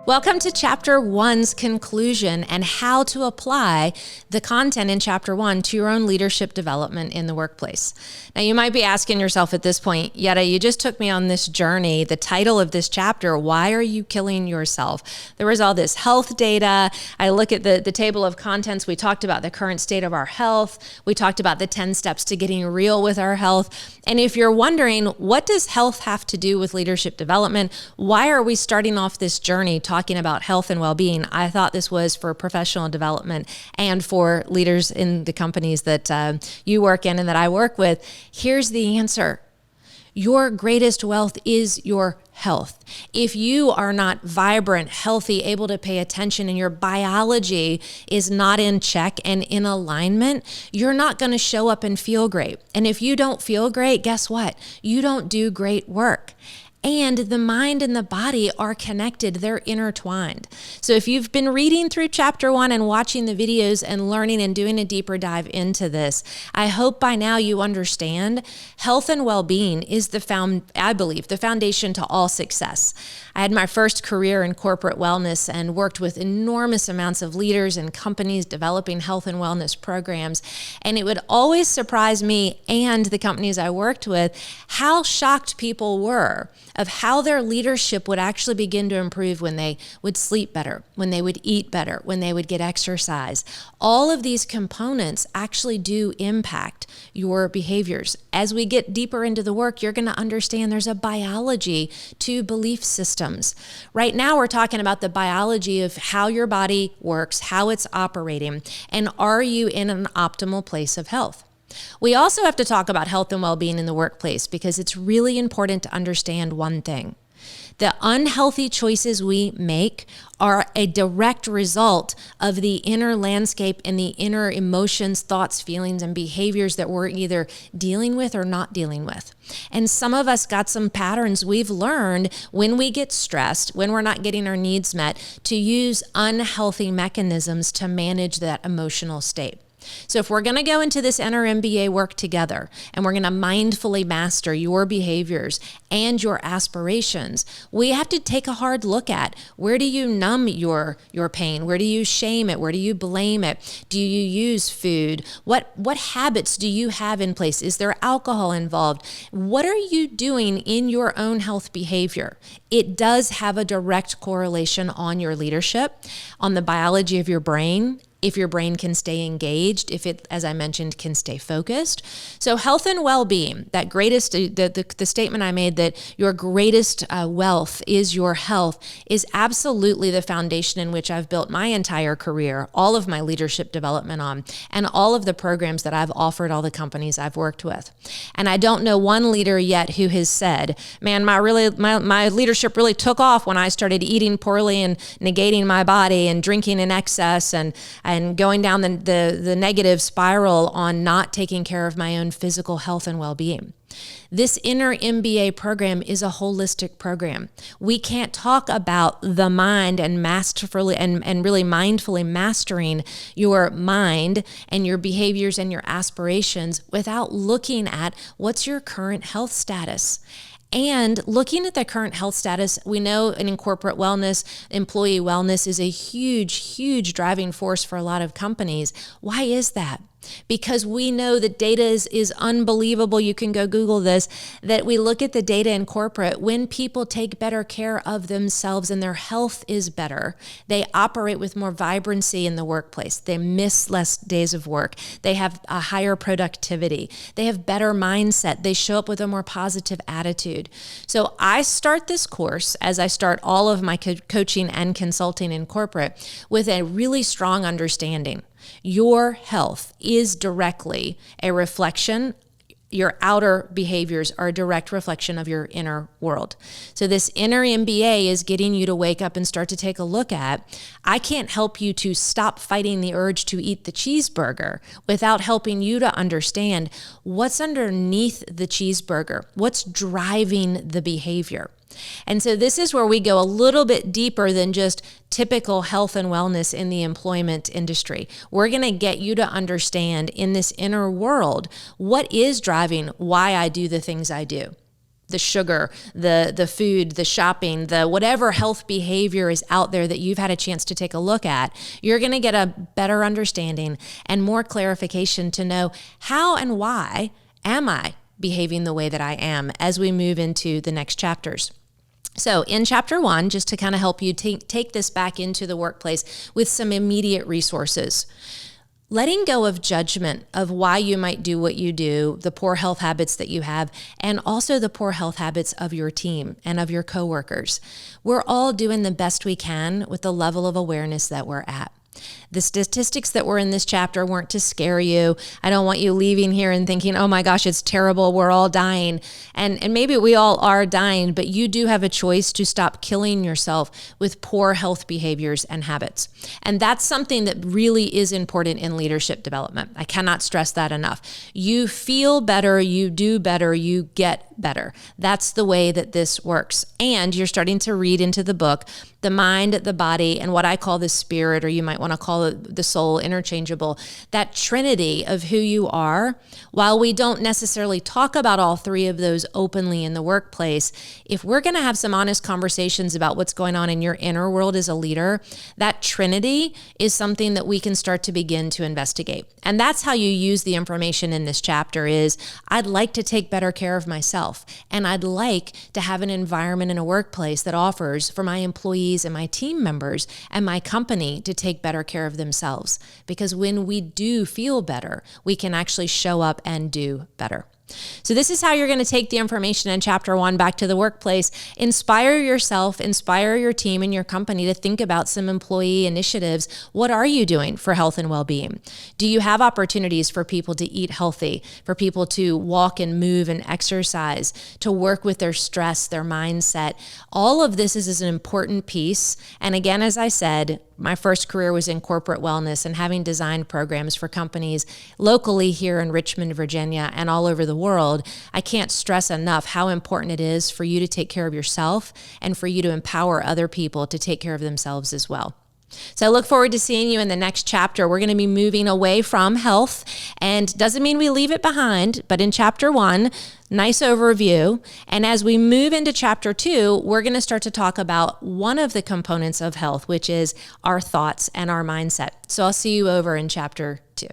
Welcome to Chapter 1's conclusion and how to apply the content in Chapter 1 to your own leadership development in the workplace. Now, you might be asking yourself at this point, Yetta, you just took me on this journey. The title of this chapter, why are you killing yourself? There was all this health data. I look at the table of contents. We talked about the current state of our health. We talked about the 10 steps to getting real with our health. And if you're wondering, what does health have to do with leadership development? Why are we starting off this journey talking about health and well-being? I thought this was for professional development and for leaders in the companies that you work in and that I work with. Here's the answer. Your greatest wealth is your health. If you are not vibrant, healthy, able to pay attention, and your biology is not in check and in alignment, you're not going to show up and feel great. And if you don't feel great, guess what? You don't do great work. And the mind and the body are connected. They're intertwined. So if you've been reading through Chapter 1 and watching the videos and learning and doing a deeper dive into this, I hope by now you understand health and well-being is the foundation to all success. I had my first career in corporate wellness and worked with enormous amounts of leaders and companies developing health and wellness programs. And it would always surprise me and the companies I worked with how shocked people were of how their leadership would actually begin to improve when they would sleep better, when they would eat better, when they would get exercise. All of these components actually do impact your behaviors. As we get deeper into the work, you're going to understand there's a biology to belief systems. Right now, we're talking about the biology of how your body works, how it's operating, and are you in an optimal place of health? We also have to talk about health and well-being in the workplace because it's really important to understand one thing. The unhealthy choices we make are a direct result of the inner landscape and the inner emotions, thoughts, feelings, and behaviors that we're either dealing with or not dealing with. And some of us got some patterns we've learned when we get stressed, when we're not getting our needs met, to use unhealthy mechanisms to manage that emotional state. So if we're going to go into this Enter MBA work together and we're going to mindfully master your behaviors and your aspirations, we have to take a hard look at where do you numb your pain? Where do you shame it? Where do you blame it? Do you use food? What habits do you have in place? Is there alcohol involved? What are you doing in your own health behavior? It does have a direct correlation on your leadership, on the biology of your brain, if your brain can stay engaged, if it, as I mentioned, can stay focused. So health and well-being, that greatest, the statement I made that your greatest wealth is your health, is absolutely the foundation in which I've built my entire career, all of my leadership development on, and all of the programs that I've offered all the companies I've worked with. And I don't know one leader yet who has said, man, my leadership really took off when I started eating poorly and negating my body and drinking in excess and going down the negative spiral on not taking care of my own physical health and well-being. This Inner MBA program is a holistic program. We can't talk about the mind and masterfully and really mindfully mastering your mind and your behaviors and your aspirations without looking at what's your current health status. And looking at the current health status, we know in corporate wellness, employee wellness is a huge, huge driving force for a lot of companies. Why is that? Because we know that data is unbelievable. You can go Google this, that we look at the data in corporate. When people take better care of themselves and their health is better, they operate with more vibrancy in the workplace. They miss less days of work. They have a higher productivity. They have better mindset. They show up with a more positive attitude. So I start this course, as I start all of my coaching and consulting in corporate, with a really strong understanding. Your health is directly a reflection. Your outer behaviors are a direct reflection of your inner world. So this Inner MBA is getting you to wake up and start to take a look at, I can't help you to stop fighting the urge to eat the cheeseburger without helping you to understand what's underneath the cheeseburger, what's driving the behavior. And so this is where we go a little bit deeper than just typical health and wellness in the employment industry. We're going to get you to understand in this inner world what is driving why I do the things I do. the sugar, the food, the shopping, the whatever health behavior is out there that you've had a chance to take a look at, you're going to get a better understanding and more clarification to know how and why am I behaving the way that I am as we move into the next chapters. So in chapter 1, just to kind of help you take this back into the workplace with some immediate resources. Letting go of judgment of why you might do what you do, the poor health habits that you have, and also the poor health habits of your team and of your coworkers. We're all doing the best we can with the level of awareness that we're at. The statistics that were in this chapter weren't to scare you. I don't want you leaving here and thinking, oh my gosh, it's terrible, we're all dying. And maybe we all are dying, but you do have a choice to stop killing yourself with poor health behaviors and habits. And that's something that really is important in leadership development. I cannot stress that enough. You feel better, you do better, you get better. That's the way that this works. And you're starting to read into the book the mind, the body, and what I call the spirit, or you might want to call it the soul, interchangeable, that trinity of who you are. While we don't necessarily talk about all three of those openly in the workplace, if we're going to have some honest conversations about what's going on in your inner world as a leader, that trinity is something that we can start to begin to investigate. And that's how you use the information in this chapter is, I'd like to take better care of myself, and I'd like to have an environment in a workplace that offers for my employees and my team members and my company to take better care of themselves. Because when we do feel better, we can actually show up and do better. So this is how you're going to take the information in chapter 1 back to the workplace. Inspire yourself, inspire your team and your company to think about some employee initiatives. What are you doing for health and well-being? Do you have opportunities for people to eat healthy, for people to walk and move and exercise, to work with their stress, their mindset? All of this is an important piece. And again, as I said, my first career was in corporate wellness and having designed programs for companies locally here in Richmond, Virginia, and all over the world. I can't stress enough how important it is for you to take care of yourself and for you to empower other people to take care of themselves as well. So I look forward to seeing you in the next chapter. We're going to be moving away from health, and doesn't mean we leave it behind, but in chapter 1, nice overview. And as we move into chapter 2, we're going to start to talk about one of the components of health, which is our thoughts and our mindset. So I'll see you over in chapter 2.